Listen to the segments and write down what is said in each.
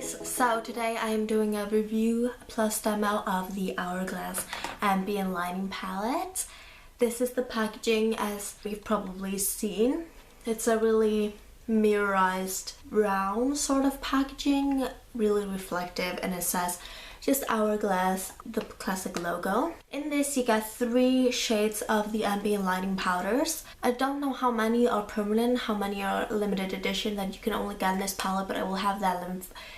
guys, so today I am doing a review plus demo of the Hourglass Ambient Lighting Palette. This is the packaging as we've probably seen. It's a really mirrorized brown sort of packaging, really reflective, and it says just Hourglass, the classic logo. In this you get 3 shades of the ambient lighting powders. I don't know how many are permanent, how many are limited edition that you can only get in this palette, but I will have that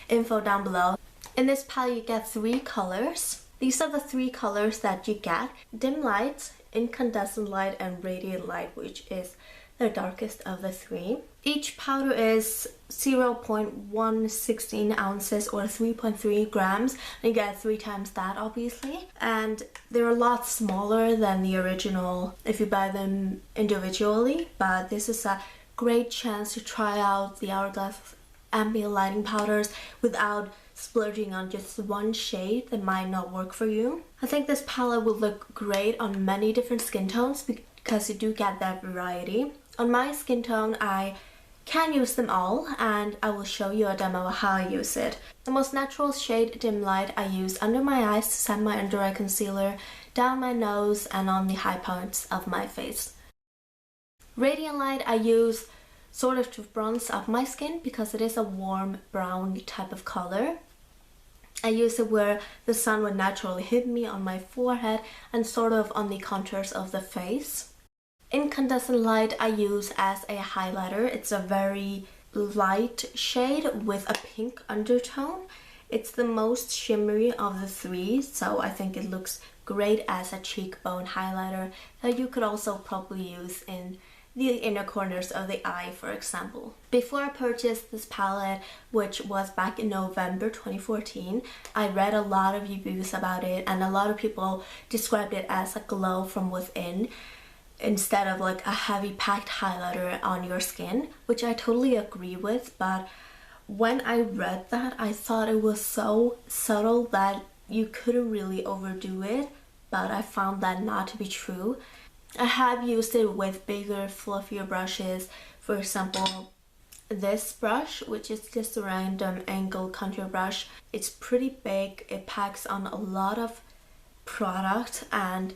info down below. In this palette you get 3 colors. These are the 3 colors that you get: dim light, incandescent light, and radiant light, which is the darkest of the 3. Each powder is 0.116 ounces or 3.3 grams. And you get 3 times that, obviously. And they're a lot smaller than the original if you buy them individually. But this is a great chance to try out the Hourglass ambient lighting powders without splurging on just one shade that might not work for you. I think this palette will look great on many different skin tones because you do get that variety. On my skin tone, I can use them all, and I will show you a demo of how I use it. The most natural shade, dim light, I use under my eyes to set my under eye concealer, down my nose, and on the high points of my face. Radiant light I use sort of to bronze up my skin because it is a warm brown type of color. I use it where the sun would naturally hit me on my forehead and sort of on the contours of the face. Incandescent light I use as a highlighter. It's a very light shade with a pink undertone. It's the most shimmery of the 3, so I think it looks great as a cheekbone highlighter that you could also probably use in the inner corners of the eye, for example. Before I purchased this palette, which was back in November 2014, I read a lot of reviews about it, and a lot of people described it as a glow from within instead of like a heavy packed highlighter on your skin, which I totally agree with. But when I read that, I thought it was so subtle that you couldn't really overdo it, but I found that not to be true. I have used it with bigger, fluffier brushes. For example, this brush, which is just a random angled contour brush. It's pretty big, it packs on a lot of product, and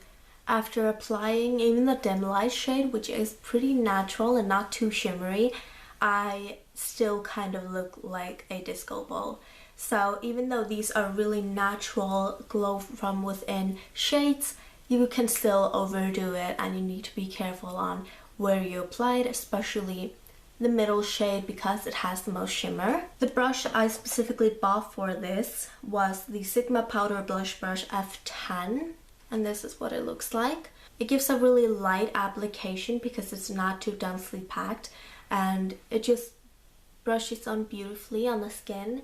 after applying even the dim light shade, which is pretty natural and not too shimmery, I still kind of look like a disco ball. So even though these are really natural glow from within shades, you can still overdo it, and you need to be careful on where you apply it, especially the middle shade because it has the most shimmer. The brush I specifically bought for this was the Sigma Powder Blush Brush F10. And this is what it looks like. It gives a really light application because it's not too densely packed, and it just brushes on beautifully on the skin.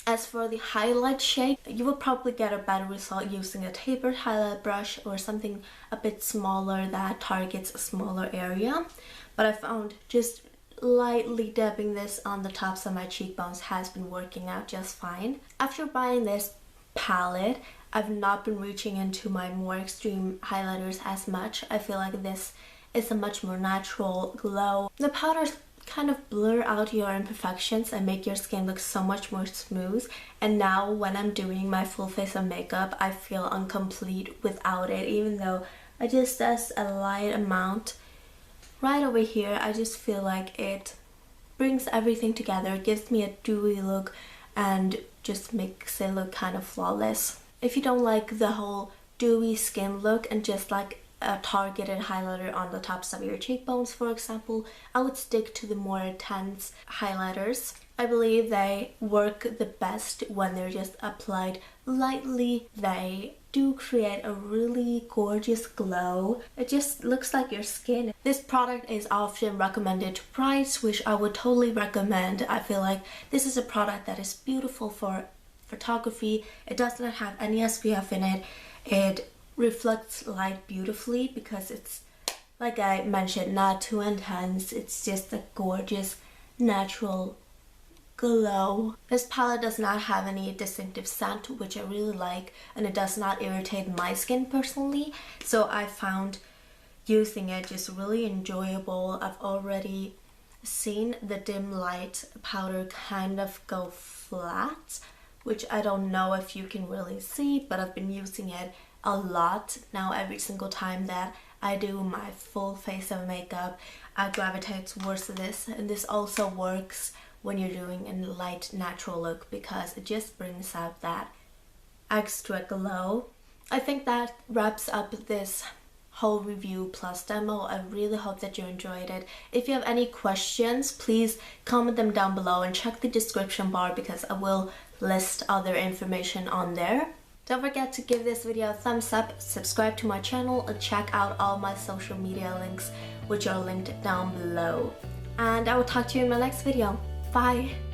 As for the highlight shade, you will probably get a better result using a tapered highlight brush or something a bit smaller that targets a smaller area. But I found just lightly dabbing this on the tops of my cheekbones has been working out just fine. After buying this palette, I've not been reaching into my more extreme highlighters as much. I feel like this is a much more natural glow. The powders kind of blur out your imperfections and make your skin look so much more smooth. And now when I'm doing my full face of makeup, I feel incomplete without it, even though I just does a light amount right over here. I just feel like it brings everything together. It gives me a dewy look and just makes it look kind of flawless. If you don't like the whole dewy skin look and just like a targeted highlighter on the tops of your cheekbones, for example, I would stick to the more intense highlighters. I believe they work the best when they're just applied lightly. They do create a really gorgeous glow. It just looks like your skin. This product is often recommended to brides, which I would totally recommend. I feel like this is a product that is beautiful for photography. It does not have any SPF in it. It reflects light beautifully because it's, like I mentioned, not too intense. It's just a gorgeous natural glow. This palette does not have any distinctive scent, which I really like, and it does not irritate my skin personally, so I found using it just really enjoyable. I've already seen the dim light powder kind of go flat, which I don't know if you can really see, but I've been using it a lot now. Every single time that I do my full face of makeup, I gravitate towards this, and this also works when you're doing a light natural look because it just brings out that extra glow. I think that wraps up this whole review plus demo. I really hope that you enjoyed it. If you have any questions, please comment them down below and check the description bar because I will list other information on there. Don't forget to give this video a thumbs up, subscribe to my channel, and check out all my social media links which are linked down below. And I will talk to you in my next video. Bye!